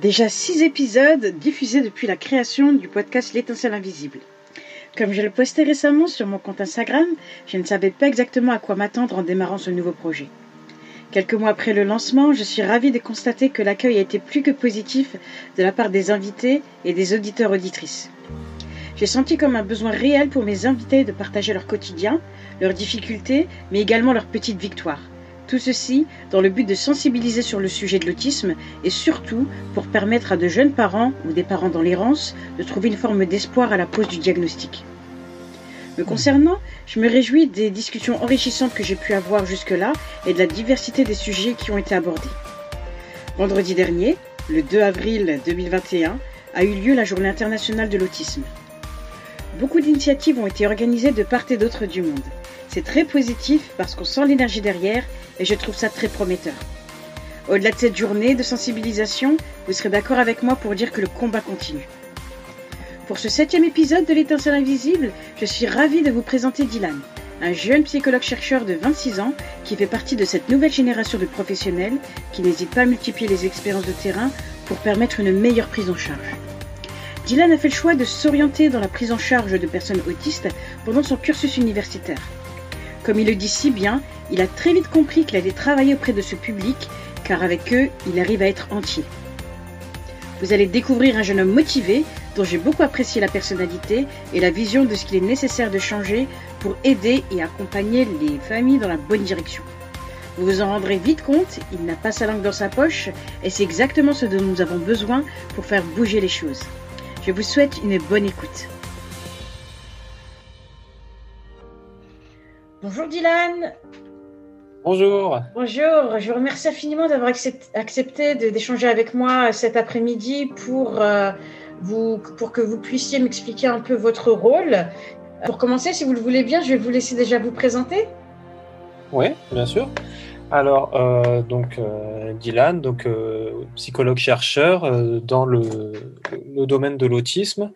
Déjà 6 épisodes diffusés depuis la création du podcast L'étincelle invisible. Comme je le postais récemment sur mon compte Instagram, je ne savais pas exactement à quoi m'attendre en démarrant ce nouveau projet. Quelques mois après le lancement, je suis ravie de constater que l'accueil a été plus que positif de la part des invités et des auditeurs-auditrices. J'ai senti comme un besoin réel pour mes invités de partager leur quotidien, leurs difficultés, mais également leurs petites victoires. Tout ceci dans le but de sensibiliser sur le sujet de l'autisme et surtout pour permettre à de jeunes parents ou des parents dans l'errance de trouver une forme d'espoir à la pose du diagnostic. Me concernant, je me réjouis des discussions enrichissantes que j'ai pu avoir jusque-là et de la diversité des sujets qui ont été abordés. Vendredi dernier, le 2 avril 2021, a eu lieu la Journée internationale de l'autisme. Beaucoup d'initiatives ont été organisées de part et d'autre du monde. C'est très positif parce qu'on sent l'énergie derrière et je trouve ça très prometteur. Au-delà de cette journée de sensibilisation, vous serez d'accord avec moi pour dire que le combat continue. Pour ce 7e épisode de l'Étincelle invisible, je suis ravie de vous présenter Dylan, un jeune psychologue-chercheur de 26 ans qui fait partie de cette nouvelle génération de professionnels qui n'hésitent pas à multiplier les expériences de terrain pour permettre une meilleure prise en charge. Dylan a fait le choix de s'orienter dans la prise en charge de personnes autistes pendant son cursus universitaire. Comme il le dit si bien, il a très vite compris qu'il allait travailler auprès de ce public, car avec eux, il arrive à être entier. Vous allez découvrir un jeune homme motivé, dont j'ai beaucoup apprécié la personnalité et la vision de ce qu'il est nécessaire de changer pour aider et accompagner les familles dans la bonne direction. Vous vous en rendrez vite compte, il n'a pas sa langue dans sa poche, et c'est exactement ce dont nous avons besoin pour faire bouger les choses. Je vous souhaite une bonne écoute. Bonjour Dylan. Bonjour. Bonjour, je vous remercie infiniment d'avoir accepté d'échanger avec moi cet après-midi pour que vous puissiez m'expliquer un peu votre rôle. Pour commencer, si vous le voulez bien, je vais vous laisser déjà vous présenter. Oui, bien sûr. Alors, Dylan, psychologue-chercheur dans le domaine de l'autisme.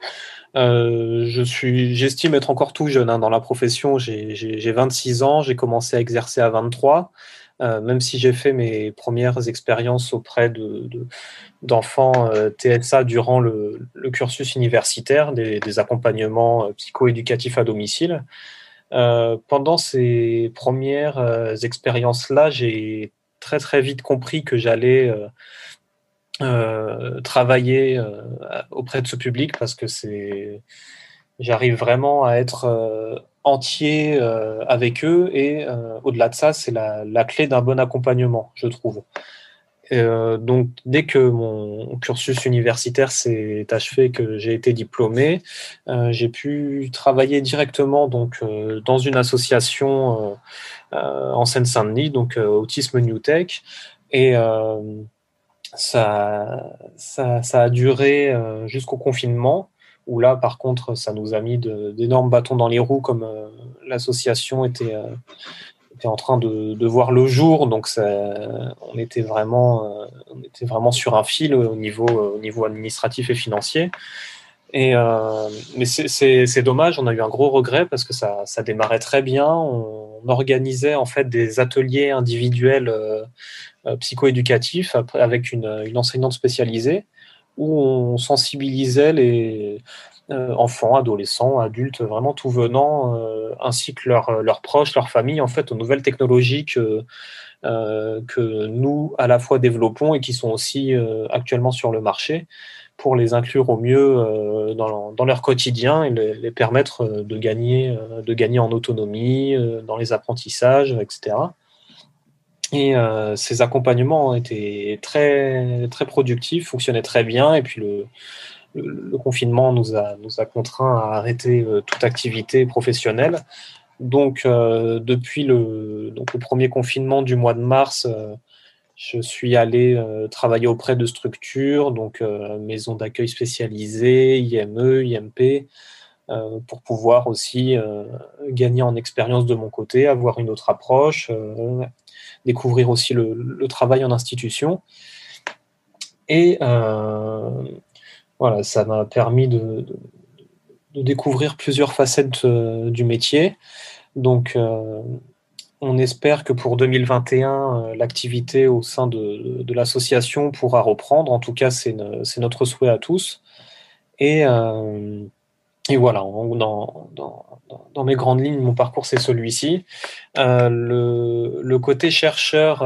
J'estime être encore tout jeune dans la profession. J'ai 26 ans, j'ai commencé à exercer à 23, même si j'ai fait mes premières expériences auprès d'enfants TSA durant le cursus universitaire, des accompagnements psycho-éducatifs à domicile. Pendant ces premières expériences-là, j'ai très très vite compris que j'allais travailler auprès de ce public parce que j'arrive vraiment à être entier avec eux et au-delà de ça, c'est la clé d'un bon accompagnement, je trouve. Donc, dès que mon cursus universitaire s'est achevé, que j'ai été diplômé, j'ai pu travailler directement dans une association en Seine-Saint-Denis, Autisme New Tech, et ça a duré jusqu'au confinement, où là, par contre, ça nous a mis d'énormes bâtons dans les roues, comme l'association était en train de voir le jour, donc on était vraiment sur un fil au niveau administratif et financier. Mais c'est dommage, on a eu un gros regret parce que ça démarrait très bien. On organisait en fait des ateliers individuels psychoéducatifs avec une enseignante spécialisée où on sensibilisait les enfants, adolescents, adultes, vraiment tout venant, ainsi que leurs proches, leurs familles, en fait, aux nouvelles technologies que nous, à la fois, développons et qui sont aussi actuellement sur le marché, pour les inclure au mieux dans leur quotidien et les permettre de gagner en autonomie, dans les apprentissages, etc. Et ces accompagnements ont été très, très productifs, fonctionnaient très bien, et puis le confinement nous a contraints à arrêter toute activité professionnelle. Donc, depuis le premier confinement du mois de mars, je suis allé travailler auprès de structures, maisons d'accueil spécialisées, IME, IMP, pour pouvoir aussi gagner en expérience de mon côté, avoir une autre approche, découvrir aussi le travail en institution. Et voilà, ça m'a permis de découvrir plusieurs facettes du métier. Donc, On espère que pour 2021, l'activité au sein de l'association pourra reprendre. En tout cas, c'est notre souhait à tous. Et, euh, et voilà, dans mes grandes lignes, mon parcours, c'est celui-ci. Le côté chercheur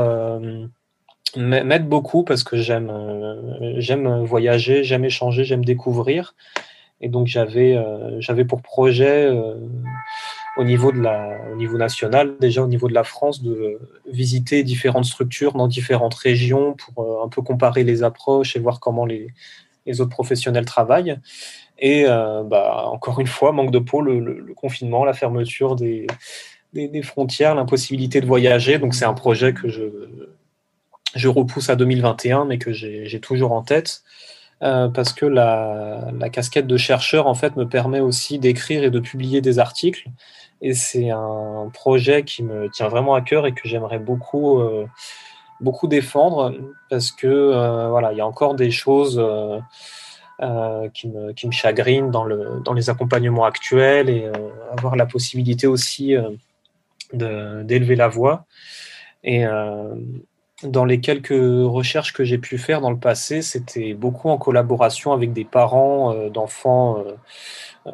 m'aide beaucoup parce que j'aime voyager, j'aime échanger, j'aime découvrir. Et donc, j'avais pour projet au niveau national, déjà au niveau de la France, de visiter différentes structures dans différentes régions pour un peu comparer les approches et voir comment les autres professionnels travaillent. Et encore une fois, manque de peau, le confinement, la fermeture des frontières, l'impossibilité de voyager. Donc c'est un projet que je repousse à 2021, mais que j'ai toujours en tête. Parce que la casquette de chercheur en fait me permet aussi d'écrire et de publier des articles, et c'est un projet qui me tient vraiment à cœur et que j'aimerais beaucoup défendre, parce que voilà, il y a encore des choses qui me chagrinent dans les accompagnements actuels, et avoir la possibilité aussi d'élever la voix. Et dans les quelques recherches que j'ai pu faire dans le passé, c'était beaucoup en collaboration avec des parents d'enfants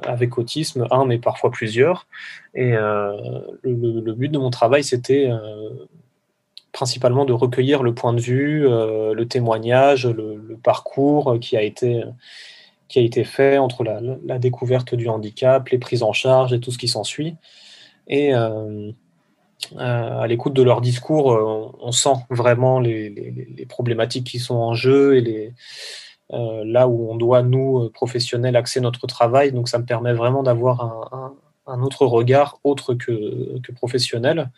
avec autisme, un mais parfois plusieurs. Et le but de mon travail, c'était principalement de recueillir le point de vue, le témoignage, le parcours qui a été fait entre la découverte du handicap, les prises en charge et tout ce qui s'ensuit. Et à l'écoute de leur discours, on sent vraiment les problématiques qui sont en jeu, et là où on doit, nous, professionnels, axer notre travail. Donc ça me permet vraiment d'avoir un autre regard, autre que professionnel.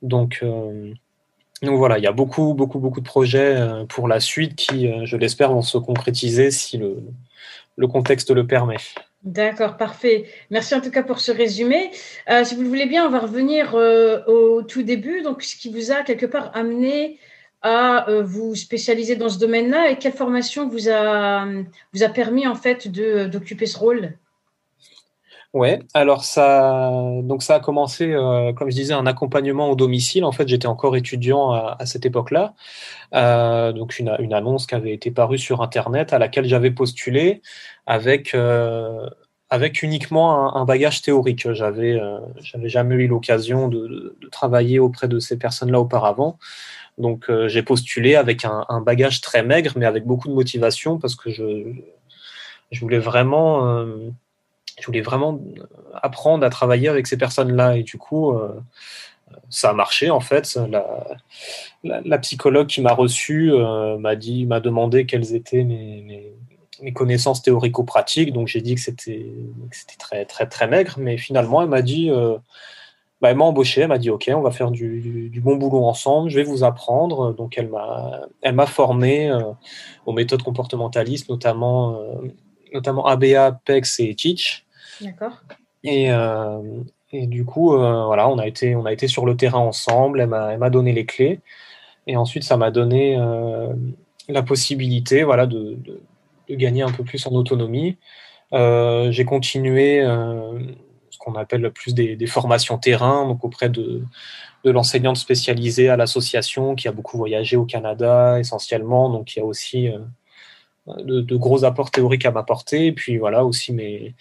Donc voilà, il y a beaucoup de projets pour la suite qui, je l'espère, vont se concrétiser si le contexte le permet. D'accord, parfait. Merci en tout cas pour ce résumé. Si vous le voulez bien, on va revenir au tout début. Donc, ce qui vous a quelque part amené à vous spécialiser dans ce domaine-là, et quelle formation vous a permis en fait d'occuper ce rôle? Ouais, alors donc ça a commencé, comme je disais, un accompagnement au domicile. En fait, j'étais encore étudiant à cette époque-là. Donc une annonce qui avait été parue sur Internet, à laquelle j'avais postulé avec, avec uniquement un bagage théorique. J'avais jamais eu l'occasion de travailler auprès de ces personnes-là auparavant. Donc j'ai postulé avec un bagage très maigre, mais avec beaucoup de motivation, parce que je voulais vraiment, apprendre à travailler avec ces personnes-là. Et du coup, ça a marché en fait. La psychologue qui m'a reçu m'a demandé quelles étaient mes connaissances théorico-pratiques. Donc j'ai dit que c'était très très très maigre, mais finalement elle m'a dit, elle m'a embauché, elle m'a dit ok, on va faire du bon boulot ensemble, je vais vous apprendre. Donc elle m'a formé aux méthodes comportementalistes, notamment ABA, PEX et Teach. D'accord. Et, et du coup, voilà, on a été sur le terrain ensemble. Elle m'a donné les clés. Et ensuite, ça m'a donné la possibilité, voilà, de gagner un peu plus en autonomie. J'ai continué ce qu'on appelle plus des formations terrain, donc auprès de l'enseignante spécialisée à l'association, qui a beaucoup voyagé au Canada essentiellement. Donc, il y a aussi de gros apports théoriques à m'apporter. Et puis, voilà, aussi mes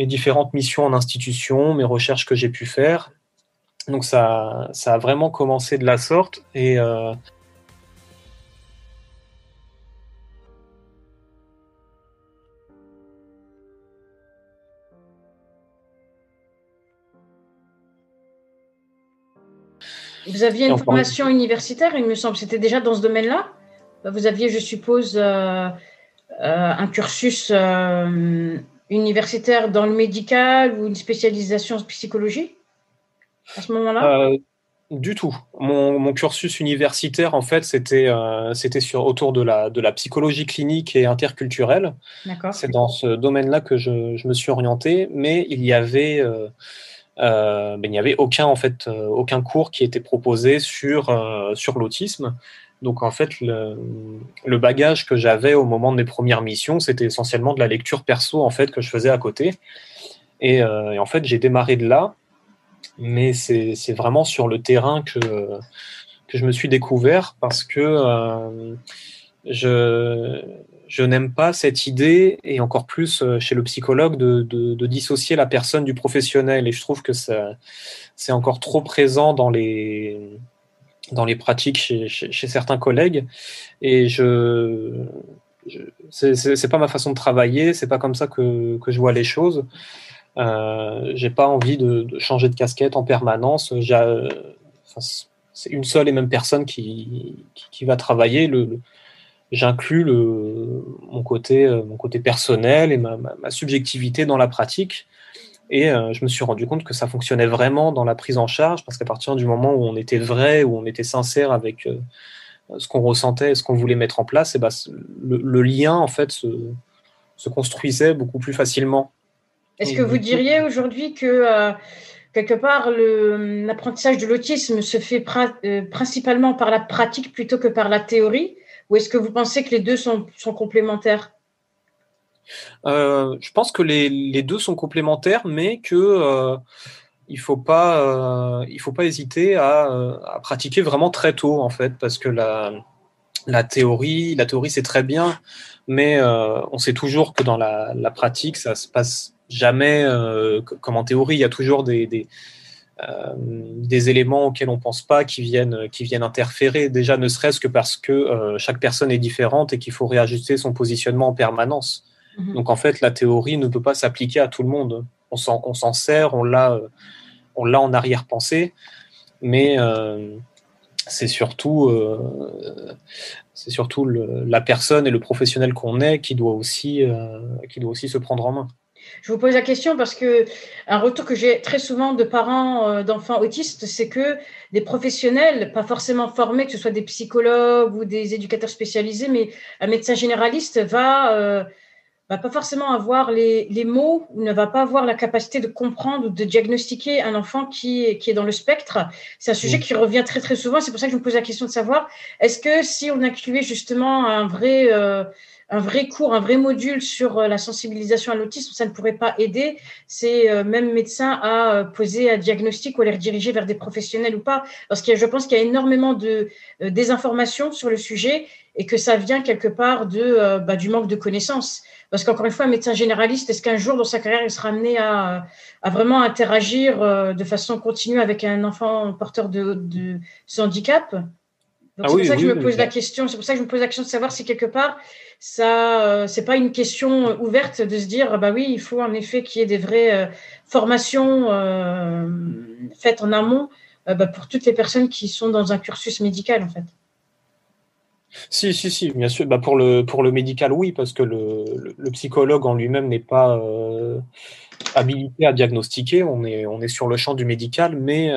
différentes missions en institution, mes recherches que j'ai pu faire. Donc ça a vraiment commencé de la sorte. Et Vous aviez et une encore formation universitaire, il me semble. C'était déjà dans ce domaine-là? Vous aviez, je suppose, un cursus universitaire dans le médical, ou une spécialisation en psychologie à ce moment-là? du tout. Mon cursus universitaire, en fait, c'était autour de la psychologie clinique et interculturelle. D'accord. C'est dans ce domaine-là que je me suis orienté, mais il n'y avait aucun, en fait, aucun cours qui était proposé sur l'autisme. Donc, en fait, le bagage que j'avais au moment de mes premières missions, c'était essentiellement de la lecture perso, en fait, que je faisais à côté. Et en fait, j'ai démarré de là. mais c'est vraiment sur le terrain que je me suis découvert parce que je, je n'aime pas cette idée, et encore plus chez le psychologue, de dissocier la personne du professionnel. Et je trouve que c'est encore trop présent dans les pratiques chez certains collègues. Et c'est pas ma façon de travailler, c'est pas comme ça que je vois les choses. J'ai pas envie de changer de casquette en permanence. Enfin, c'est une seule et même personne qui va travailler. J'inclus mon côté personnel et ma subjectivité dans la pratique. Et je me suis rendu compte que ça fonctionnait vraiment dans la prise en charge, parce qu'à partir du moment où on était vrai, où on était sincère avec ce qu'on ressentait et ce qu'on voulait mettre en place, et ben, le lien en fait se construisait beaucoup plus facilement. Est-ce Et que vous du coup, diriez aujourd'hui que quelque part l'apprentissage de l'autisme se fait principalement par la pratique plutôt que par la théorie, ou est-ce que vous pensez que les deux sont complémentaires? je pense que les deux sont complémentaires, mais que il faut pas hésiter à pratiquer vraiment très tôt en fait, parce que la théorie c'est très bien, mais on sait toujours que dans la pratique ça se passe jamais comme en théorie. Il y a toujours des éléments auxquels on pense pas qui viennent interférer, déjà ne serait-ce que parce que chaque personne est différente et qu'il faut réajuster son positionnement en permanence. Donc en fait, la théorie ne peut pas s'appliquer à tout le monde. On s'en sert, on l'a en arrière-pensée, mais c'est surtout la personne et le professionnel qu'on est qui doit aussi se prendre en main. Je vous pose la question parce que un retour que j'ai très souvent de parents d'enfants autistes, c'est que des professionnels, pas forcément formés, que ce soit des psychologues ou des éducateurs spécialisés, mais un médecin généraliste va pas forcément avoir les mots, ou ne va pas avoir la capacité de comprendre ou de diagnostiquer un enfant qui est dans le spectre. C'est un sujet qui revient très très souvent. C'est pour ça que je me pose la question de savoir, est-ce que si on incluait justement un vrai cours, un vrai module sur la sensibilisation à l'autisme, ça ne pourrait pas aider ces mêmes médecins à poser un diagnostic ou à les rediriger vers des professionnels ou pas? Parce que je pense qu'il y a énormément de désinformation sur le sujet et que ça vient quelque part du manque de connaissances. Parce qu'encore une fois, un médecin généraliste, est-ce qu'un jour dans sa carrière, il sera amené à vraiment interagir de façon continue avec un enfant porteur de ce handicap? Donc Ah c'est pour oui, ça que je oui, me pose la question. C'est pour ça que je me pose la question de savoir si quelque part ça, c'est pas une question ouverte de se dire bah oui, il faut en effet qu'il y ait des vraies formations faites en amont pour toutes les personnes qui sont dans un cursus médical en fait. si, si, si, bien sûr. Bah, pour le médical, oui, parce que le psychologue en lui-même n'est pas habilité à diagnostiquer. On est sur le champ du médical, mais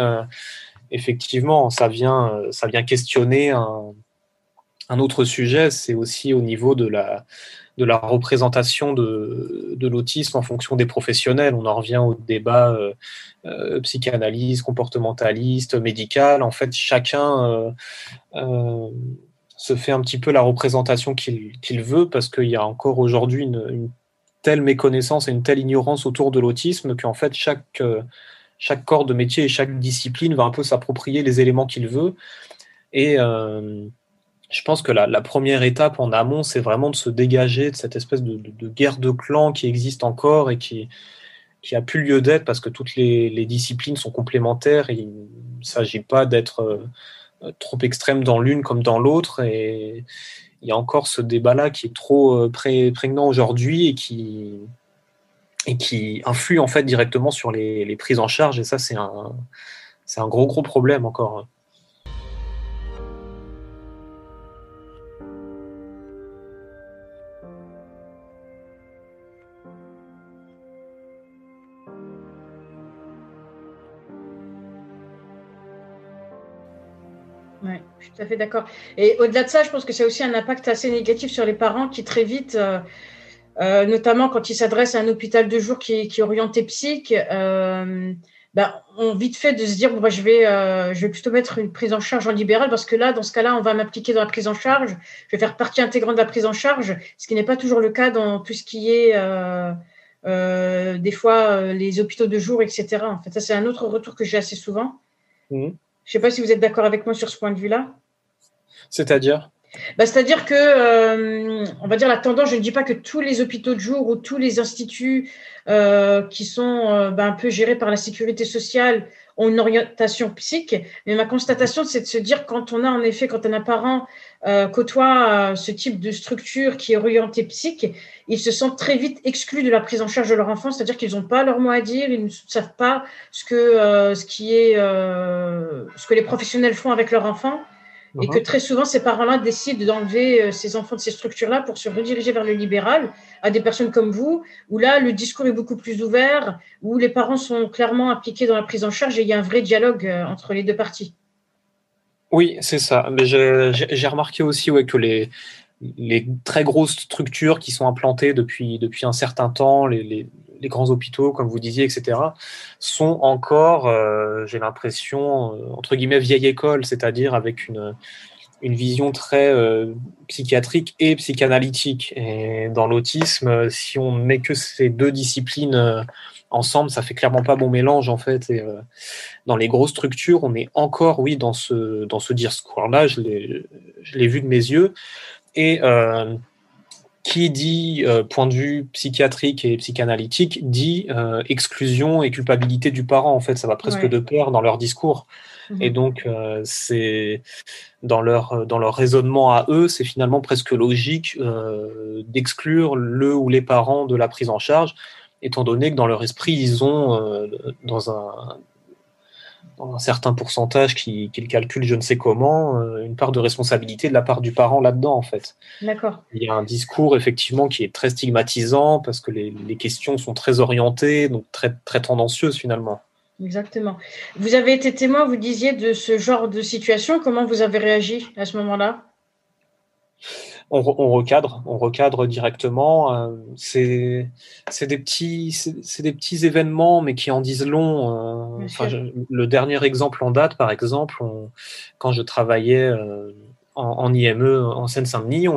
effectivement, ça vient questionner un autre sujet. C'est aussi au niveau de la représentation de l'autisme en fonction des professionnels. On en revient au débat psychanalyse, comportementaliste, médical. En fait, chacun se fait un petit peu la représentation qu'il veut, parce qu'il y a encore aujourd'hui une telle méconnaissance et une telle ignorance autour de l'autisme qu'en fait chaque corps de métier et chaque discipline va un peu s'approprier les éléments qu'il veut. Et je pense que la première étape en amont, c'est vraiment de se dégager de cette espèce de guerre de clans qui existe encore et qui a plus lieu d'être, parce que toutes les disciplines sont complémentaires et il ne s'agit pas d'être trop extrême dans l'une comme dans l'autre. Et il y a encore ce débat-là qui est trop prégnant aujourd'hui et qui influe en fait directement sur les prises en charge. Et ça, c'est un gros, gros problème encore. Ouais, je suis tout à fait d'accord. Et au-delà de ça, je pense que c'est aussi un impact assez négatif sur les parents qui très vite, notamment quand ils s'adressent à un hôpital de jour qui est orienté psych, ont vite fait de se dire bon, je vais plutôt mettre une prise en charge en libéral parce que là, dans ce cas-là, on va m'appliquer dans la prise en charge, je vais faire partie intégrante de la prise en charge, ce qui n'est pas toujours le cas dans tout ce qui est des fois les hôpitaux de jour, etc. En fait, ça, c'est un autre retour que j'ai assez souvent. Je ne sais pas si vous êtes d'accord avec moi sur ce point de vue-là. C'est-à-dire? C'est-à-dire que, on va dire la tendance, je ne dis pas que tous les hôpitaux de jour ou tous les instituts qui sont un peu gérés par la sécurité sociale ont une orientation psych, mais ma constatation, c'est de se dire quand un parent côtoie ce type de structure qui est orientée psych, ils se sentent très vite exclus de la prise en charge de leur enfant, c'est-à-dire qu'ils n'ont pas leur mot à dire, ils ne savent pas ce que les professionnels font avec leur enfant. Et que très souvent, ces parents-là décident d'enlever ces enfants de ces structures-là pour se rediriger vers le libéral, à des personnes comme vous, où là, le discours est beaucoup plus ouvert, où les parents sont clairement impliqués dans la prise en charge et il y a un vrai dialogue entre les deux parties. Oui, c'est ça. Mais j'ai remarqué aussi que les très grosses structures qui sont implantées depuis un certain temps, les grands hôpitaux, comme vous disiez, etc., sont encore, j'ai l'impression, entre guillemets, vieille école, c'est-à-dire avec une vision très psychiatrique et psychanalytique. Et dans l'autisme, si on ne met que ces deux disciplines ensemble, ça fait clairement pas bon mélange, en fait. Et dans les grosses structures, on est encore, oui, dans ce discours-là, je l'ai vu de mes yeux. Et qui dit point de vue psychiatrique et psychanalytique dit exclusion et culpabilité du parent. En fait, ça va presque de pair dans leur discours. Et donc, c'est dans leur raisonnement à eux, c'est finalement presque logique d'exclure le ou les parents de la prise en charge, étant donné que dans leur esprit, ils ont dans un certain pourcentage qu'ils calculent je ne sais comment, une part de responsabilité de la part du parent là-dedans, en fait. D'accord. Il y a un discours, effectivement, qui est très stigmatisant parce que les questions sont très orientées, donc très, très tendancieuses, finalement. Exactement. Vous avez été témoin, vous disiez, de ce genre de situation. Comment vous avez réagi à ce moment-là ? On recadre directement. C'est des petits événements, mais qui en disent long. Le dernier exemple en date, par exemple, quand je travaillais en IME en Seine-Saint-Denis,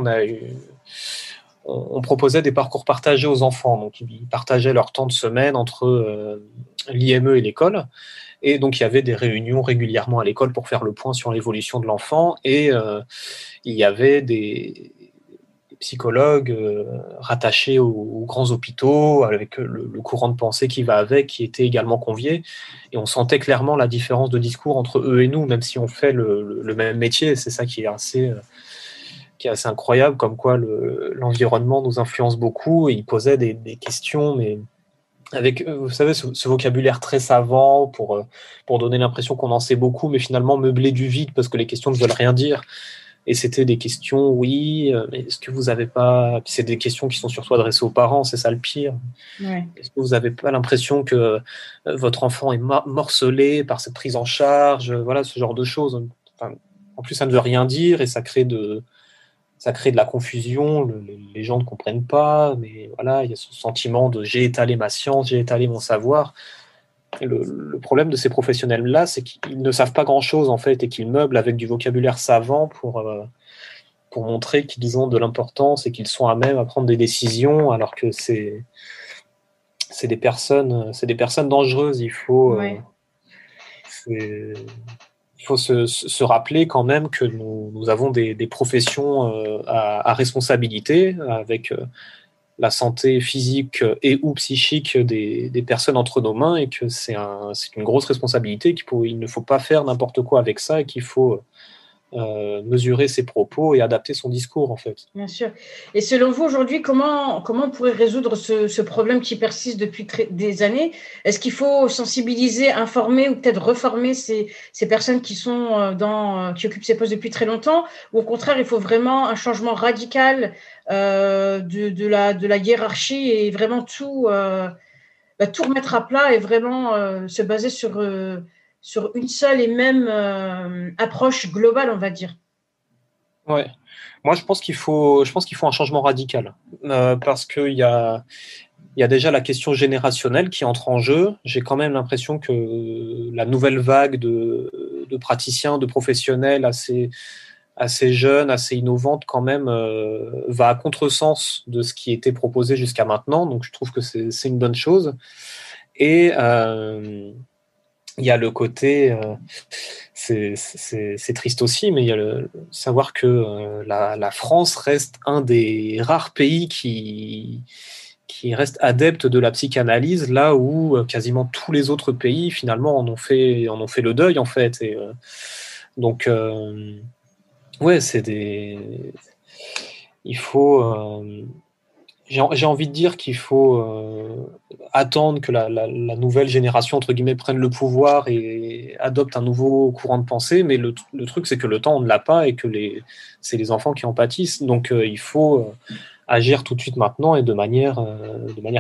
on proposait des parcours partagés aux enfants. Donc, ils partageaient leur temps de semaine entre l'IME et l'école. Et donc, il y avait des réunions régulièrement à l'école pour faire le point sur l'évolution de l'enfant. Et il y avait des psychologues rattachés aux grands hôpitaux, avec le courant de pensée qui va avec, qui était également convié. Et on sentait clairement la différence de discours entre eux et nous, même si on fait le même métier. C'est ça qui est assez incroyable, comme quoi l'environnement nous influence beaucoup. Et ils posaient des questions, mais avec, vous savez, ce vocabulaire très savant pour donner l'impression qu'on en sait beaucoup, mais finalement meubler du vide parce que les questions ne veulent rien dire. Et c'était des questions, oui, mais est-ce que vous n'avez pas... C'est des questions qui sont surtout adressées aux parents, c'est ça le pire. Ouais. Est-ce que vous n'avez pas l'impression que votre enfant est morcelé par cette prise en charge? Voilà, ce genre de choses. Enfin, en plus, ça ne veut rien dire et ça crée de la confusion. Les gens ne comprennent pas, mais voilà, il y a ce sentiment de j'ai étalé ma science, j'ai étalé mon savoir. Et le problème de ces professionnels-là, c'est qu'ils ne savent pas grand-chose, en fait, et qu'ils meublent avec du vocabulaire savant pour montrer qu'ils ont de l'importance et qu'ils sont à même à prendre des décisions, alors que c'est des personnes dangereuses. Il faut se rappeler quand même que nous avons des professions à responsabilité, avec la santé physique et ou psychique des personnes entre nos mains, et que c'est une grosse responsabilité, il ne faut pas faire n'importe quoi avec ça, et qu'il faut mesurer ses propos et adapter son discours, en fait. Bien sûr. Et selon vous, aujourd'hui, comment on pourrait résoudre ce problème qui persiste depuis des années ? Est-ce qu'il faut sensibiliser, informer ou peut-être reformer ces personnes qui sont qui occupent ces postes depuis très longtemps ? Ou au contraire, il faut vraiment un changement radical de la hiérarchie et vraiment tout remettre à plat et vraiment se baser sur une seule et même approche globale, on va dire. Ouais. Moi, je pense qu'il faut un changement radical, parce qu'il y a déjà la question générationnelle qui entre en jeu. J'ai quand même l'impression que la nouvelle vague de praticiens, de professionnels assez jeune, assez innovante quand même, va à contresens de ce qui était proposé jusqu'à maintenant. Donc je trouve que c'est une bonne chose. Et il y a le côté, c'est triste aussi, mais il y a le savoir que la France reste un des rares pays qui reste adepte de la psychanalyse, là où quasiment tous les autres pays finalement en ont fait le deuil en fait. Et donc ouais, il faut j'ai envie de dire qu'il faut attendre que la nouvelle génération, entre guillemets, prenne le pouvoir et adopte un nouveau courant de pensée, mais le truc, c'est que le temps, on ne l'a pas et que c'est les enfants qui en pâtissent. Donc, il faut agir tout de suite maintenant et de manière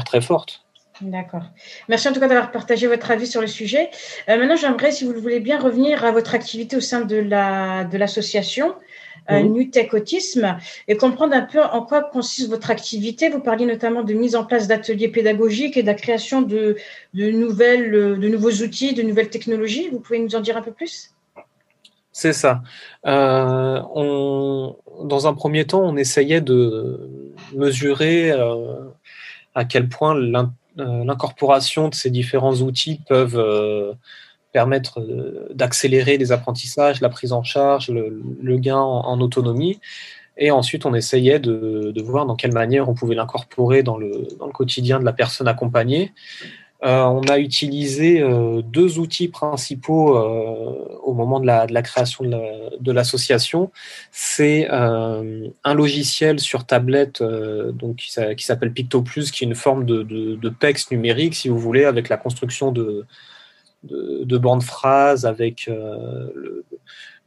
très forte. D'accord. Merci en tout cas d'avoir partagé votre avis sur le sujet. Maintenant, j'aimerais, si vous le voulez bien, revenir à votre activité au sein de l'association NUTEC Autisme et comprendre un peu en quoi consiste votre activité. Vous parliez notamment de mise en place d'ateliers pédagogiques et de la création de nouveaux outils, de nouvelles technologies. Vous pouvez nous en dire un peu plus ? C'est ça. Dans un premier temps, on essayait de mesurer à quel point l'incorporation de ces différents outils peuvent permettre d'accélérer les apprentissages, la prise en charge, le gain en autonomie. Et ensuite, on essayait de voir dans quelle manière on pouvait l'incorporer dans le quotidien de la personne accompagnée. On a utilisé deux outils principaux au moment de la création de l'association. C'est un logiciel sur tablette donc, qui s'appelle PictoPlus, qui est une forme de PEX numérique, si vous voulez, avec la construction de bandes phrases, avec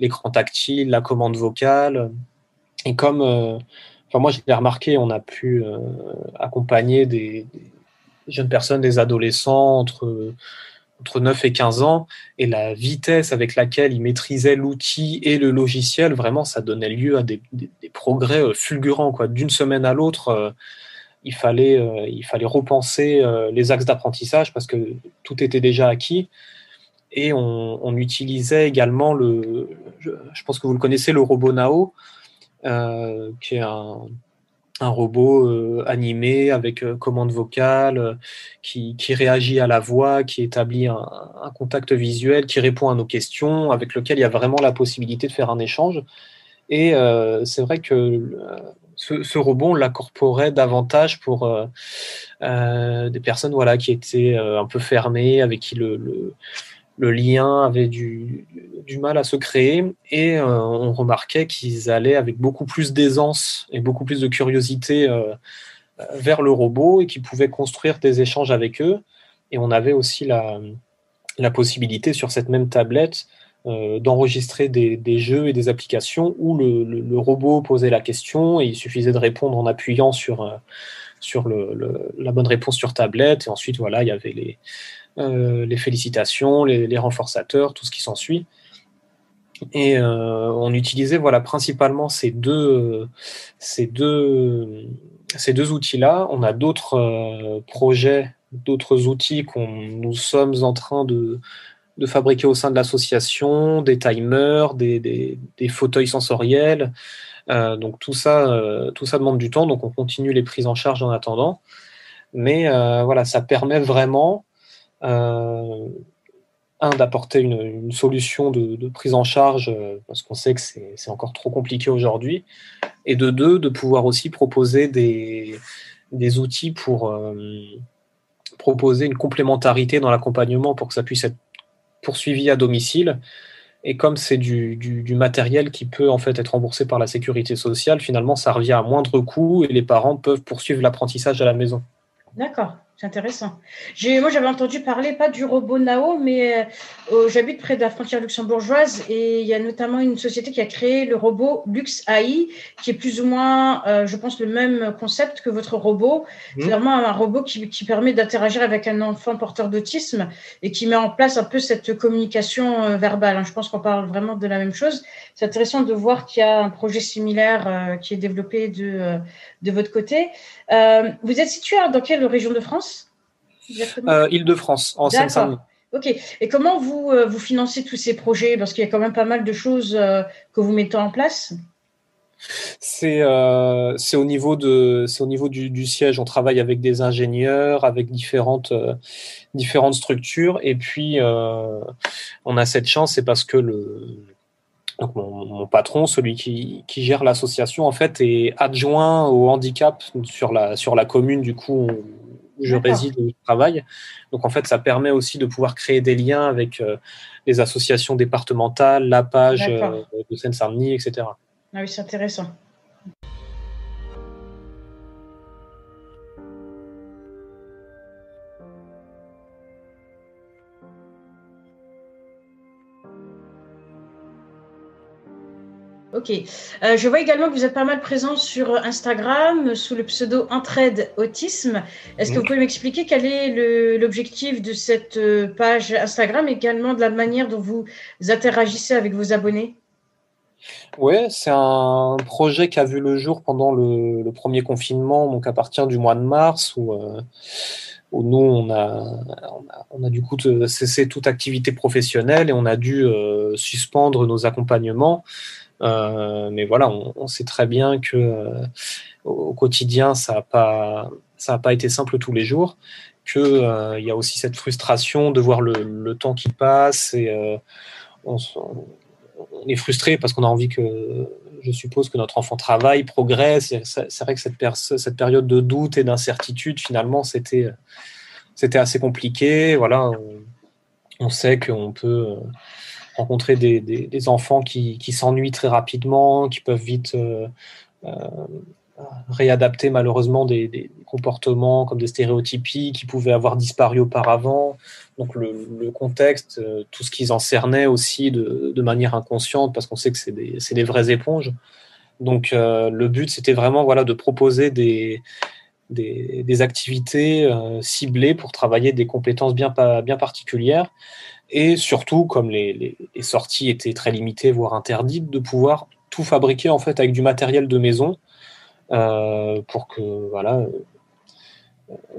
l'écran tactile, la commande vocale. Et comme moi je l'ai remarqué, on a pu accompagner des jeunes personnes, des adolescents entre 9 et 15 ans, et la vitesse avec laquelle ils maîtrisaient l'outil et le logiciel, vraiment, ça donnait lieu à des progrès fulgurants, quoi. D'une semaine à l'autre, il fallait repenser les axes d'apprentissage parce que tout était déjà acquis. Et on utilisait également je pense que vous le connaissez, le robot Nao, qui est un robot animé avec commande vocale, qui réagit à la voix, qui établit un contact visuel, qui répond à nos questions, avec lequel il y a vraiment la possibilité de faire un échange. Et c'est vrai que ce robot, on l'incorporait davantage pour des personnes qui étaient un peu fermées, avec qui le lien avait du mal à se créer, et on remarquait qu'ils allaient avec beaucoup plus d'aisance et beaucoup plus de curiosité vers le robot et qu'ils pouvaient construire des échanges avec eux. Et on avait aussi la possibilité sur cette même tablette d'enregistrer des jeux et des applications où le robot posait la question et il suffisait de répondre en appuyant sur la bonne réponse sur tablette. Et ensuite, il y avait les félicitations, les renforçateurs, tout ce qui s'ensuit. Et on utilisait principalement ces deux outils-là. On a d'autres projets, d'autres outils nous sommes en train de fabriquer au sein de l'association, des timers, des fauteuils sensoriels. Donc tout ça demande du temps, donc on continue les prises en charge en attendant. Mais ça permet vraiment d'apporter une solution de prise en charge, parce qu'on sait que c'est encore trop compliqué aujourd'hui, et de pouvoir aussi proposer des outils pour proposer une complémentarité dans l'accompagnement pour que ça puisse être poursuivi à domicile. Et comme c'est du matériel qui peut en fait être remboursé par la sécurité sociale, finalement ça revient à moindre coût et les parents peuvent poursuivre l'apprentissage à la maison. D'accord, c'est intéressant. Moi, j'avais entendu parler, pas du robot Nao, mais j'habite près de la frontière luxembourgeoise et il y a notamment une société qui a créé le robot Lux AI, qui est plus ou moins, je pense, le même concept que votre robot. C'est vraiment un robot qui permet d'interagir avec un enfant porteur d'autisme et qui met en place un peu cette communication verbale. Je pense qu'on parle vraiment de la même chose. C'est intéressant de voir qu'il y a un projet similaire qui est développé de votre côté. Vous êtes situé dans quelle région de France ? Île-de-France, en Seine-Saint-Denis. Ok. Et comment vous financez tous ces projets? Parce qu'il y a quand même pas mal de choses que vous mettez en place. C'est au niveau du siège. On travaille avec des ingénieurs, avec différentes structures. Et puis, on a cette chance, c'est parce que donc mon patron, celui qui gère l'association, en fait, est adjoint au handicap sur la commune, du coup, où je D'accord. réside et où je travaille. Donc, en fait, ça permet aussi de pouvoir créer des liens avec les associations départementales, la page D'accord. de Seine-Saint-Denis, etc. Ah oui, c'est intéressant. Ok. Je vois également que vous êtes pas mal présent sur Instagram sous le pseudo Entraide Autisme. Est-ce que vous pouvez m'expliquer quel est l'objectif de cette page Instagram et également de la manière dont vous interagissez avec vos abonnés? Ouais, c'est un projet qui a vu le jour pendant le premier confinement, donc à partir du mois de mars, où nous, on a du coup cessé toute activité professionnelle et on a dû suspendre nos accompagnements. Mais voilà, on sait très bien que au quotidien, ça a pas été simple tous les jours, que il y a aussi cette frustration de voir le temps qui passe et on, on est frustré parce qu'on a envie que, je suppose, que notre enfant travaille, progresse. C'est vrai que cette période de doute et d'incertitude, finalement, c'était assez compliqué. Voilà, on sait qu'on peut rencontrer des enfants qui s'ennuient très rapidement, qui peuvent vite euh, réadapter malheureusement des comportements comme des stéréotypies qui pouvaient avoir disparu auparavant. Donc le contexte, tout ce qu'ils en cernaient aussi de manière inconsciente, parce qu'on sait que c'est des vraies éponges. Donc le but, c'était vraiment voilà, de proposer des activités ciblées pour travailler des compétences bien particulières. Et surtout, comme les sorties étaient très limitées, voire interdites, de pouvoir tout fabriquer en fait avec du matériel de maison pour que voilà,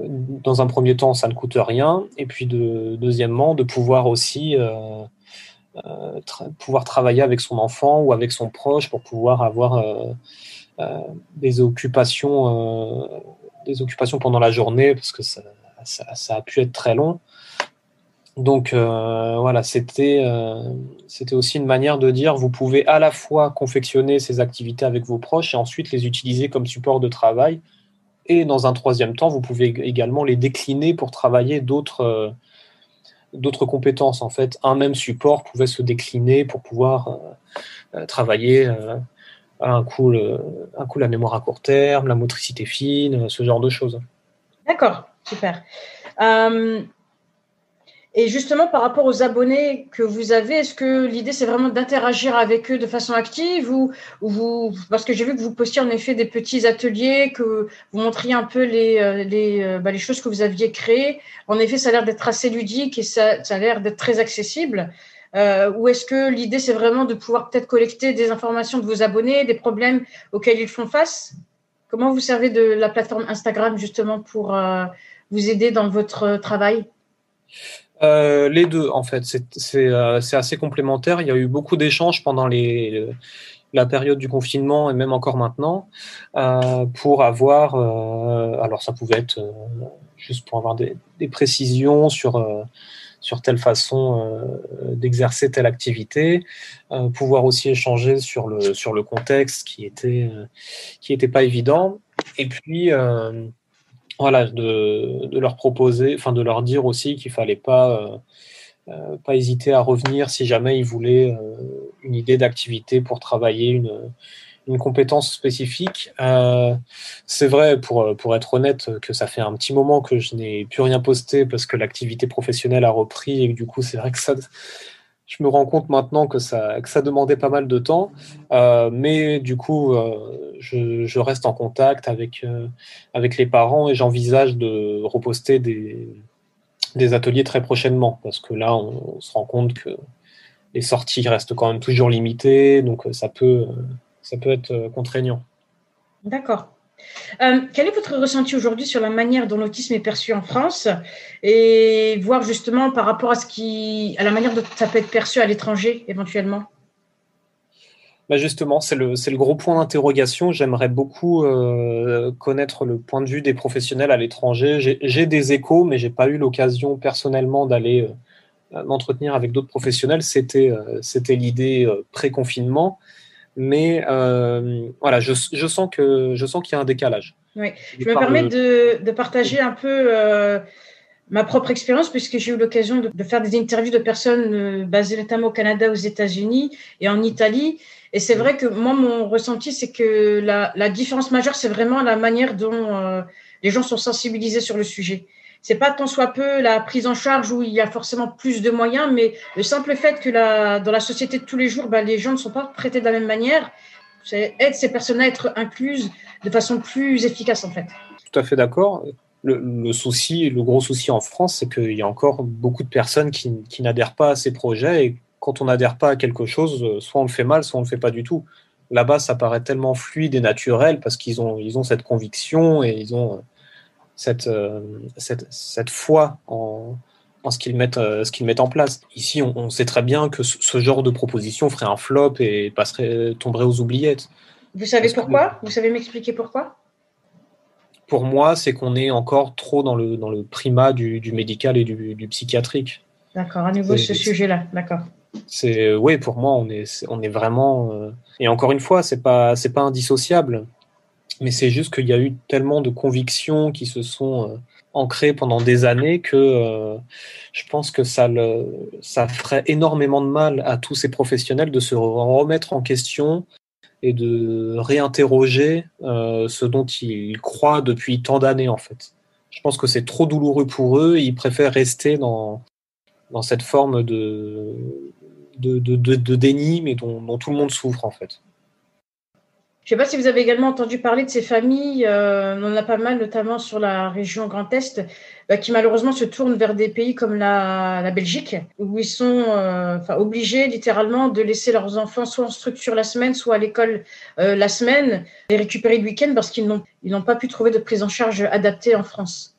dans un premier temps, ça ne coûte rien, et puis deuxièmement, de pouvoir aussi pouvoir travailler avec son enfant ou avec son proche pour pouvoir avoir euh, des des occupations pendant la journée, parce que ça a pu être très long. Donc voilà, c'était aussi une manière de dire, vous pouvez à la fois confectionner ces activités avec vos proches et ensuite les utiliser comme support de travail. Et dans un troisième temps, vous pouvez également les décliner pour travailler d'autres compétences. En fait, un même support pouvait se décliner pour pouvoir travailler un coup la mémoire à court terme, la motricité fine, ce genre de choses. D'accord, super. Euh, Et justement, par rapport aux abonnés que vous avez, est-ce que l'idée, c'est vraiment d'interagir avec eux de façon active parce que j'ai vu que vous postiez en effet des petits ateliers, que vous montriez un peu les choses que vous aviez créées. En effet, ça a l'air d'être assez ludique et ça a l'air d'être très accessible. Ou est-ce que l'idée, c'est vraiment de pouvoir peut-être collecter des informations de vos abonnés, des problèmes auxquels ils font face? Comment vous servez de la plateforme Instagram justement pour vous aider dans votre travail? Les deux, en fait, c'est assez complémentaire. Il y a eu beaucoup d'échanges pendant la période du confinement et même encore maintenant pour avoir, alors ça pouvait être juste pour avoir des précisions sur telle façon d'exercer telle activité, pouvoir aussi échanger sur le contexte qui était pas évident. Et puis, voilà, de leur proposer, enfin de leur dire aussi qu'il fallait pas hésiter à revenir si jamais ils voulaient une idée d'activité pour travailler une compétence spécifique. C'est vrai, pour être honnête, que ça fait un petit moment que je n'ai plus rien posté parce que l'activité professionnelle a repris et que du coup, c'est vrai que je me rends compte maintenant que ça demandait pas mal de temps. Mais du coup, je reste en contact avec les parents et j'envisage de reposter des ateliers très prochainement parce que là, on se rend compte que les sorties restent quand même toujours limitées, donc ça peut être contraignant. D'accord. Quel est votre ressenti aujourd'hui sur la manière dont l'autisme est perçu en France et voir justement par rapport à la manière dont ça peut être perçu à l'étranger éventuellement? Bah justement, c'est le gros point d'interrogation. J'aimerais beaucoup connaître le point de vue des professionnels à l'étranger. J'ai des échos, mais j'ai pas eu l'occasion personnellement d'aller m'entretenir avec d'autres professionnels. C'était l'idée pré-confinement. Mais voilà, je sens qu'il y a un décalage. Oui, je me permets de partager un peu ma propre expérience, puisque j'ai eu l'occasion de faire des interviews de personnes basées notamment au Canada, aux États-Unis et en Italie. Et c'est vrai que moi, mon ressenti, c'est que la différence majeure, c'est vraiment la manière dont les gens sont sensibilisés sur le sujet. C'est pas tant soit peu la prise en charge où il y a forcément plus de moyens, mais le simple fait que dans la société de tous les jours, les gens ne sont pas traités de la même manière. C'est aide ces personnes à être incluses de façon plus efficace, en fait. Tout à fait d'accord. Le gros souci en France, c'est qu'il y a encore beaucoup de personnes qui n'adhèrent pas à ces projets. Et quand on n'adhère pas à quelque chose, soit on le fait mal, soit on le fait pas du tout. Là-bas, ça paraît tellement fluide et naturel parce qu'ils ont cette conviction et ils ont cette foi en ce qu'ils mettent en place. Ici, on sait très bien que ce genre de proposition ferait un flop et tomberait aux oubliettes. Vous savez pourquoi? Vous savez m'expliquer pourquoi? Pour moi, c'est qu'on est encore trop dans le primat du médical et du psychiatrique. D'accord, à nouveau ce sujet-là, d'accord. Oui, pour moi, on est vraiment. Et encore une fois, c'est pas indissociable, mais c'est juste qu'il y a eu tellement de convictions qui se sont ancrées pendant des années que je pense que ça ferait énormément de mal à tous ces professionnels de se remettre en question et de réinterroger ce dont ils croient depuis tant d'années, en fait. Je pense que c'est trop douloureux pour eux, ils préfèrent rester dans cette forme de déni, mais dont tout le monde souffre, en fait. Je ne sais pas si vous avez également entendu parler de ces familles, on en a pas mal, notamment sur la région Grand Est, qui malheureusement se tournent vers des pays comme la Belgique, où ils sont obligés littéralement de laisser leurs enfants soit en structure la semaine, soit à l'école la semaine, et récupérer le week-end parce qu'ils n'ont pas pu trouver de prise en charge adaptée en France.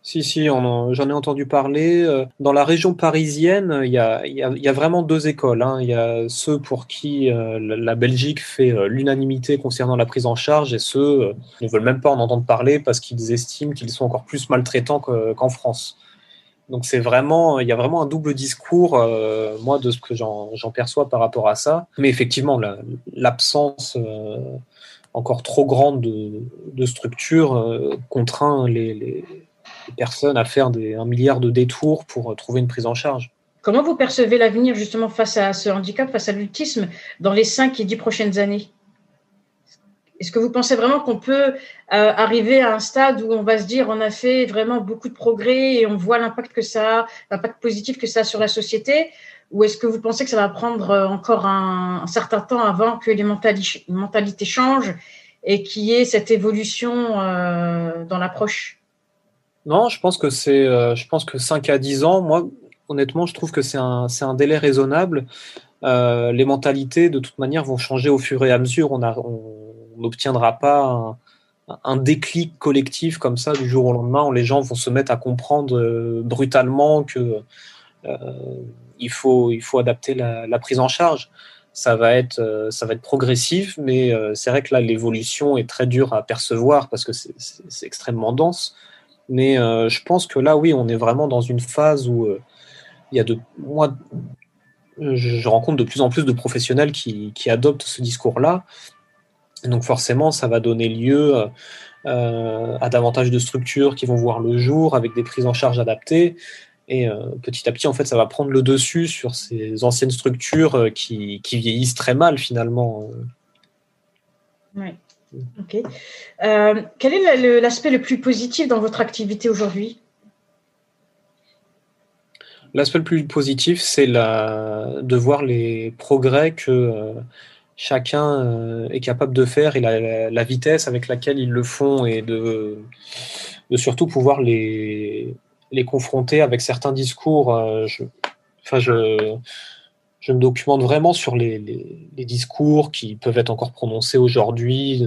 Si, j'en ai entendu parler. Dans la région parisienne, il y a vraiment deux écoles, hein. Il y a ceux pour qui la Belgique fait l'unanimité concernant la prise en charge et ceux qui ne veulent même pas en entendre parler parce qu'ils estiment qu'ils sont encore plus maltraitants qu'en France. Donc il y a vraiment un double discours, moi, de ce que j'en perçois par rapport à ça. Mais effectivement, l'absence encore trop grande de structures contraint les personnes à faire 1 milliard de détours pour trouver une prise en charge. Comment vous percevez l'avenir justement face à ce handicap, face à l'autisme, dans les 5 et 10 prochaines années? Est-ce que vous pensez vraiment qu'on peut arriver à un stade où on va se dire on a fait vraiment beaucoup de progrès et on voit l'impact positif que ça a sur la société? Ou est-ce que vous pensez que ça va prendre encore un certain temps avant que les mentalités changent et qu'il y ait cette évolution dans l'approche? Non, je pense que 5 à 10 ans, moi, honnêtement, je trouve que c'est un délai raisonnable. Les mentalités, de toute manière, vont changer au fur et à mesure. On n'obtiendra pas un déclic collectif comme ça du jour au lendemain où les gens vont se mettre à comprendre brutalement que il faut adapter la prise en charge. Ça va être progressif, mais c'est vrai que là, l'évolution est très dure à percevoir parce que c'est extrêmement dense. Mais je pense que là, oui, on est vraiment dans une phase où il y a moi, je rencontre de plus en plus de professionnels qui adoptent ce discours-là. Donc forcément, ça va donner lieu à davantage de structures qui vont voir le jour avec des prises en charge adaptées. Et petit à petit, en fait, ça va prendre le dessus sur ces anciennes structures qui vieillissent très mal finalement. Oui. Ok. Quel est l'aspect le plus positif dans votre activité aujourd'hui? L'aspect le plus positif, c'est de voir les progrès que chacun est capable de faire et la vitesse avec laquelle ils le font et de surtout pouvoir les confronter avec certains discours. Je me documente vraiment sur les discours qui peuvent être encore prononcés aujourd'hui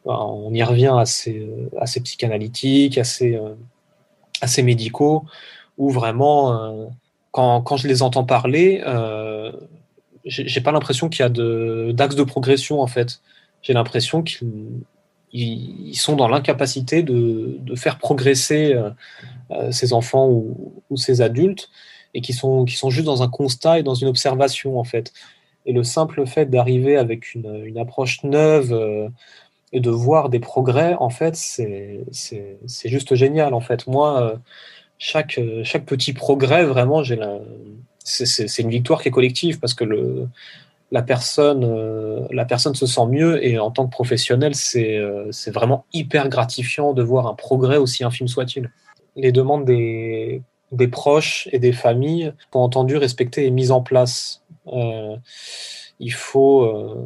on y revient assez psychanalytiques, assez médicaux, où vraiment, quand je les entends parler, j'ai pas l'impression qu'il y a d'axe de progression, en fait. J'ai l'impression qu'ils sont dans l'incapacité de faire progresser ces enfants ou ces adultes, et qui sont juste dans un constat et dans une observation, en fait. Et le simple fait d'arriver avec une approche neuve et de voir des progrès, en fait, c'est juste génial, en fait. Moi, chaque petit progrès, vraiment, c'est une victoire qui est collective, parce que la personne se sent mieux, et en tant que professionnel, c'est vraiment hyper gratifiant de voir un progrès, aussi infime soit-il. Les demandes des proches et des familles sont entendues, respectées et mises en place. Il faut, euh,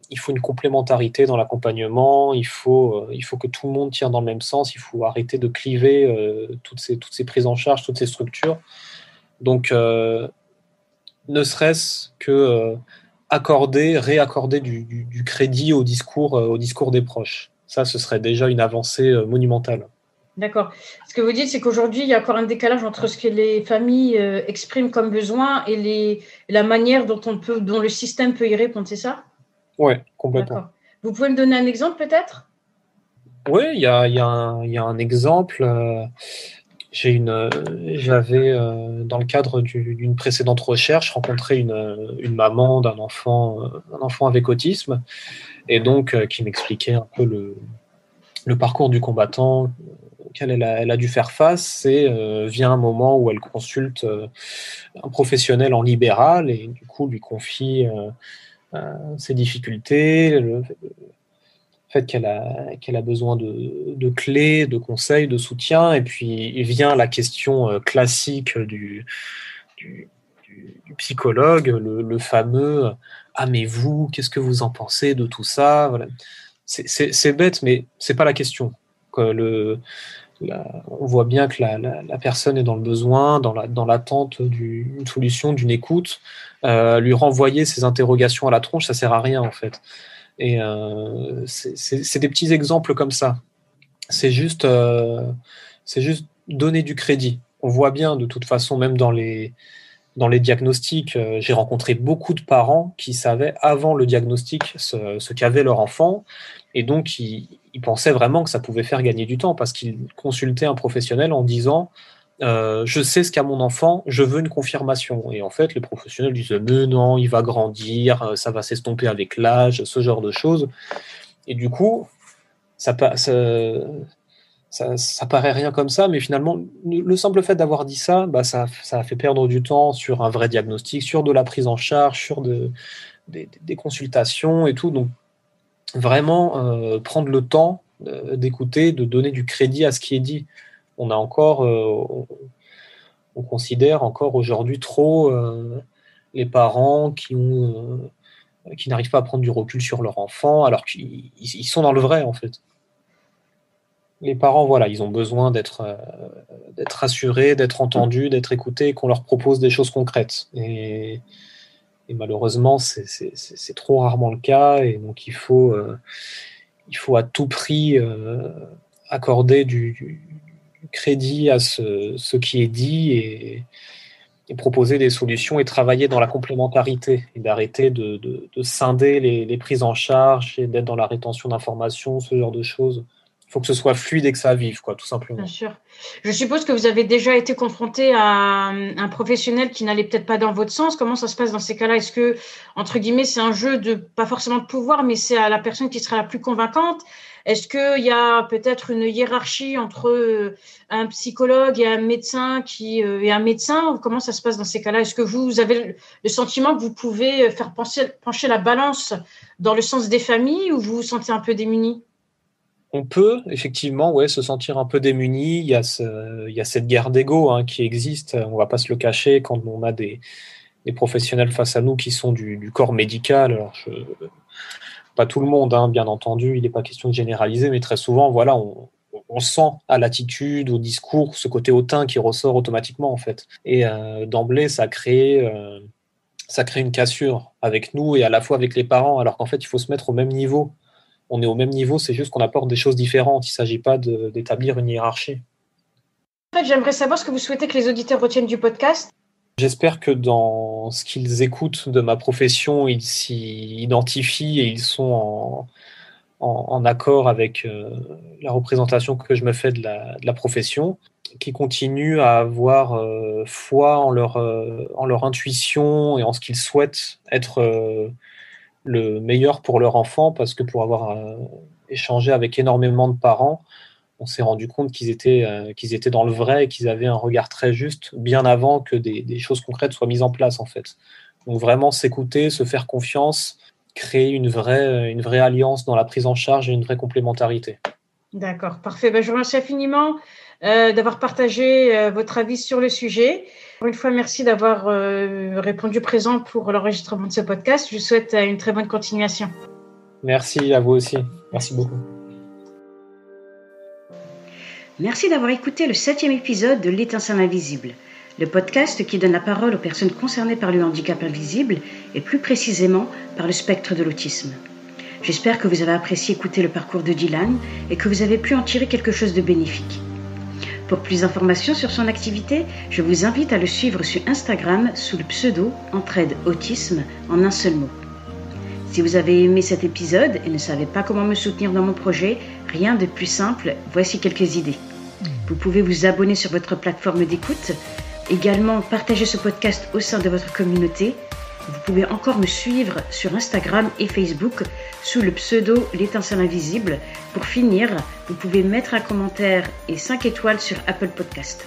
il faut une complémentarité dans l'accompagnement, il faut que tout le monde tire dans le même sens, il faut arrêter de cliver toutes ces prises en charge, toutes ces structures. Donc, ne serait-ce que réaccorder du crédit au discours des proches. Ça, ce serait déjà une avancée monumentale. D'accord. Ce que vous dites, c'est qu'aujourd'hui, il y a encore un décalage entre ce que les familles expriment comme besoin et la manière dont le système peut y répondre, c'est ça? Ouais, complètement. D'accord. Vous pouvez me donner un exemple peut-être? Oui, il y a un exemple. J'avais, dans le cadre d'une précédente recherche, rencontré une maman d'un enfant avec autisme, et donc qui m'expliquait un peu le parcours du combattant auquel elle a dû faire face. Et vient un moment où elle consulte un professionnel en libéral, et du coup lui confie ses difficultés, le fait qu'elle a besoin de clés, de conseils, de soutien. Et puis vient la question classique du, du psychologue, le fameux Ah, mais vous, qu'est-ce que vous en pensez de tout ça? Voilà. C'est bête, mais c'est pas la question. On voit bien que la personne est dans le besoin, dans l'attente d'une solution, d'une écoute. Lui renvoyer ses interrogations à la tronche, ça sert à rien, en fait. Et c'est des petits exemples comme ça. C'est juste, c'est juste donner du crédit. On voit bien, de toute façon, même dans les diagnostics, j'ai rencontré beaucoup de parents qui savaient avant le diagnostic ce qu'avait leur enfant, et donc ils pensaient vraiment que ça pouvait faire gagner du temps, parce qu'ils consultaient un professionnel en disant je sais ce qu'a mon enfant, je veux une confirmation. Et en fait, les professionnels disaient mais non, il va grandir, ça va s'estomper avec l'âge, ce genre de choses. Et du coup, ça, ça paraît rien comme ça, mais finalement, le simple fait d'avoir dit ça, bah, ça a fait perdre du temps sur un vrai diagnostic, sur de la prise en charge, sur des consultations et tout. Donc, vraiment, prendre le temps d'écouter, de donner du crédit à ce qui est dit. On a encore, on considère encore aujourd'hui trop les parents qui n'arrivent pas à prendre du recul sur leur enfant, alors qu'ils sont dans le vrai, en fait. Les parents, voilà, ils ont besoin d'être rassurés, d'être entendus, d'être écoutés, qu'on leur propose des choses concrètes. Et malheureusement, c'est trop rarement le cas. Et donc, il faut à tout prix accorder du crédit à ce qui est dit, et proposer des solutions, et travailler dans la complémentarité, et d'arrêter de scinder les prises en charge, et d'être dans la rétention d'informations, ce genre de choses. Il faut que ce soit fluide et que ça vive, quoi, tout Bien simplement. sûr. Je suppose que vous avez déjà été confronté à un professionnel qui n'allait peut-être pas dans votre sens. Comment ça se passe dans ces cas-là? Est-ce que, entre guillemets, c'est un jeu de, pas forcément de pouvoir, mais c'est à la personne qui sera la plus convaincante? Est-ce qu'il y a peut-être une hiérarchie entre un psychologue et un médecin et un médecin? Comment ça se passe dans ces cas-là? Est-ce que vous avez le sentiment que vous pouvez faire pencher la balance dans le sens des familles, ou vous vous sentez un peu démuni? On peut effectivement, ouais, se sentir un peu démuni. Il y a cette guerre d'ego, hein, qui existe. On va pas se le cacher quand on a des professionnels face à nous qui sont du corps médical. Alors, pas tout le monde, hein, bien entendu, il n'est pas question de généraliser, mais très souvent, voilà, on sent à l'attitude, au discours, ce côté hautain qui ressort automatiquement, en fait. Et d'emblée, ça crée une cassure avec nous, et à la fois avec les parents, alors qu'en fait, il faut se mettre au même niveau. on est au même niveau, c'est juste qu'on apporte des choses différentes. Il ne s'agit pas d'établir une hiérarchie. En fait, j'aimerais savoir ce que vous souhaitez que les auditeurs retiennent du podcast. J'espère que dans ce qu'ils écoutent de ma profession, ils s'y identifient et ils sont en accord avec la représentation que je me fais de la profession, qui continuent à avoir foi en leur intuition et en ce qu'ils souhaitent être le meilleur pour leur enfant, parce que pour avoir échangé avec énormément de parents, on s'est rendu compte qu'ils étaient dans le vrai et qu'ils avaient un regard très juste bien avant que des choses concrètes soient mises en place, en fait. Donc vraiment s'écouter, se faire confiance, créer une vraie alliance dans la prise en charge et une vraie complémentarité. D'accord, parfait. Je vous remercie infiniment d'avoir partagé votre avis sur le sujet. Encore une fois, merci d'avoir répondu présent pour l'enregistrement de ce podcast. Je vous souhaite une très bonne continuation. Merci à vous aussi. Merci beaucoup. Merci d'avoir écouté le 7e épisode de L'Étincelle invisible, le podcast qui donne la parole aux personnes concernées par le handicap invisible et plus précisément par le spectre de l'autisme. J'espère que vous avez apprécié écouter le parcours de Dylan et que vous avez pu en tirer quelque chose de bénéfique. Pour plus d'informations sur son activité, je vous invite à le suivre sur Instagram sous le pseudo Entraide Autisme en un seul mot. Si vous avez aimé cet épisode et ne savez pas comment me soutenir dans mon projet, rien de plus simple, voici quelques idées. Vous pouvez vous abonner sur votre plateforme d'écoute, également partager ce podcast au sein de votre communauté. Vous pouvez encore me suivre sur Instagram et Facebook sous le pseudo L'Étincelle invisible. Pour finir, vous pouvez mettre un commentaire et 5 étoiles sur Apple Podcast.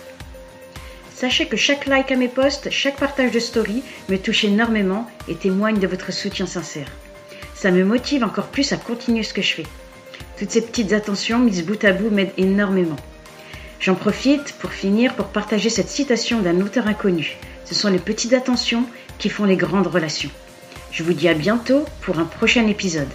Sachez que chaque like à mes posts, chaque partage de story me touche énormément et témoigne de votre soutien sincère. Ça me motive encore plus à continuer ce que je fais. Toutes ces petites attentions mises bout à bout m'aident énormément. J'en profite pour finir pour partager cette citation d'un auteur inconnu. Ce sont les petites attentions qui font les grandes relations. Je vous dis à bientôt pour un prochain épisode.